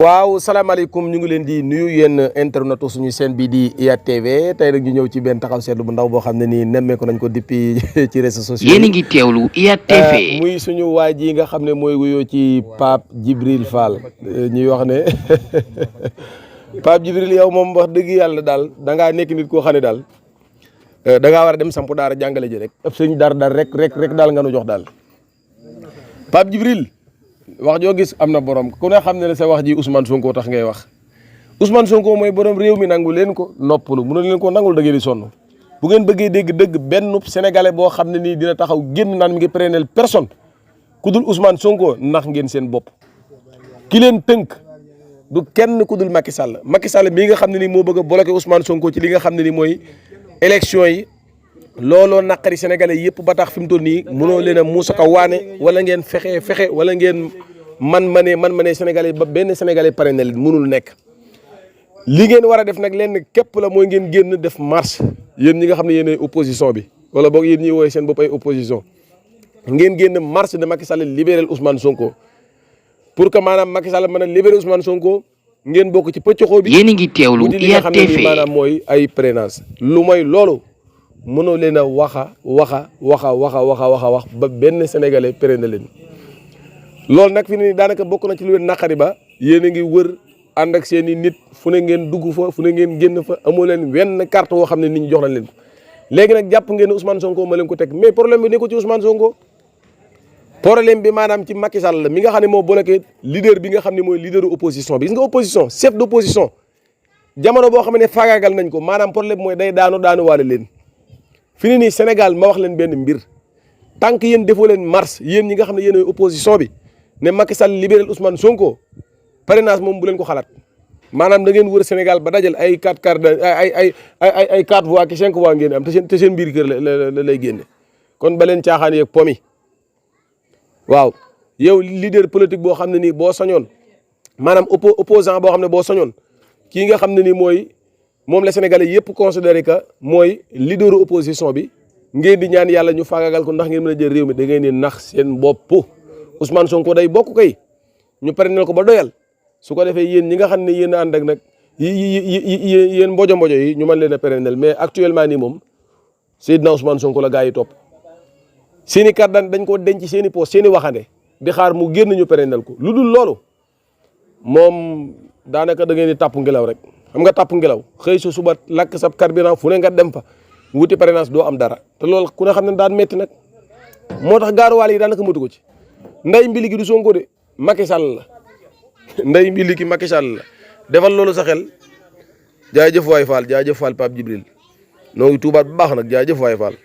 waaw salaamaaleykum ñu ngi leen di nuyu yéen internet suñu chaîne bi di IYAT TV tey nag ñu ñëw ci benn taxaw seetlu bu ndaw boo xam ne nii nemmeeku nañ ko depuis ci réseaux sociaux yéen a ngi teewlu IYAT TV. muy suñu waa ji nga xam ne mooy wuyoo ci Pape Djibril Fall ñuy wax ne Pape Djibril yow moom wax dëgg yàlla daal da ngaa nekk nit koo xam ne daal da ngaa war a dem sampu daara jàngale ji rek ëpp sëñ dar rek daal nga nu jox daal Pape Djibril wax joo gis am na borom ku ne xam ne sa wax ji Ousmane Sonko tax ngay wax Ousmane Sonko mooy borom réew mi nangu leen ko noppalu mënu leen ko nangul da ngeen di sonn bu ngeen bëggee dégg dëgg benn sénégalais boo xam ne nii dina taxaw génn naan mi ngi prénel personne ku dul Ousmane Sonko nax ngeen seen bopp ki leen tënk du kenn ku dul Macky Sall mii nga xam ne nii moo bëgg a bloqué Ousmane Sonko ci li nga xam ne ni mooy élection yi looloo naqari sénégalais yëpp ba tax fi mu toll nii mënoo leen a muusa ko waane wala ngeen fexe wala ngeen man ma sénégalais ba benn sénégalais pare na leen mënul nekk. li ngeen war a def nag lenn képp la mooy ngeen génn def marche yéen ñi nga xam ne yéen ay opposition bi wala boog yéen ñi woowee seen bopp ay opposition ngeen génn marche de Macky Sall libérer Ousmane Sonko pour que maanaam Macky Sall mën a libérer Ousmane Sonko ngeen bokk ci pëccoxoo bi. yéen a ngi teewlu IYAT TV li nga xam ne maanaam mooy ay prénance lu mooy loolu. mënoo leen a wax ba benn sénégalais péré na leen loolu nag fi ne nii daanaka bokk na ci lu leen naqari ba yéen a ngi wër ànd ak seen i nit fu ne ngeen dugg fa fu ne ngeen génn fa amoo leen wenn carte woo xam ne nit ñi jox nañ leen ko léegi nag jàpp ngeen Ousmane Sonko ma leen ko teg mais problème bi ne ko ci Ousmane Sonko problème bi maanaam ci Macky Sall la mi nga xam ne moo bloqué leader bi nga xam ne mooy leaderu opposition bi gis nga opposition chef d' opposition jamono boo xam ne faagaagal nañ ko maanaam problème mooy day daanu waale leen. fi ni nii Sénégal ma wax leen benn mbir tant que yéen defoo leen marche yéen ñi nga xam ne yéen opposition bi ne Macky Sall libéral Ousmane Sonko parrainage moom bu leen ko xalaat maanaam da ngeen wër Sénégal ba dajal ay 4 voix ki 5 voix ngeen am te seen biir kër la lay génne kon ba leen caaxaan yeeg pomi waaw yow leader politique boo xam ne nii boo sañoon maanaam opposant boo xam ne boo sañoon kii nga xam ne nii mooy. moom la sénégalais yëpp considéré que mooy leaderu opposition bi ngeen di ñaan yàlla ñu faagagal ko ndax ngeen mën a jël réew mi da ngeen di nax seen bopp Ousmane Sonko day bokk kay ñu parrainel ko ba doyal su ko defee yéen ñi nga xam ne yéen a ànd ak nag yéen mbojo yi ñu mën leen a parrainel mais actuellement nii moom Seydina Ousmane Sonko la gaa yi topp seen i carte dañ ko denc seen i poste seen i waxande di xaar mu génn ñu parrainel ko lu dul loolu moom daanaka da ngeen di tàpp ngelaw rek. xam nga tàpp ngelaw xëy su suba lakk sab carburant fu ne nga dem fa wuti parrainage doo am dara te loolu ku ne xam ne daan metti nag moo tax gaaruwaale yi daanaka motu ko ci nday mbili gi du Sonko de Macky Sall la nday mbili gi Macky Sall la defal loolu sa xel jaajëf waay Fall jaajëf Fall Pape Djibril noo ngi tuubaat bu baax nag jaajëf waay Fall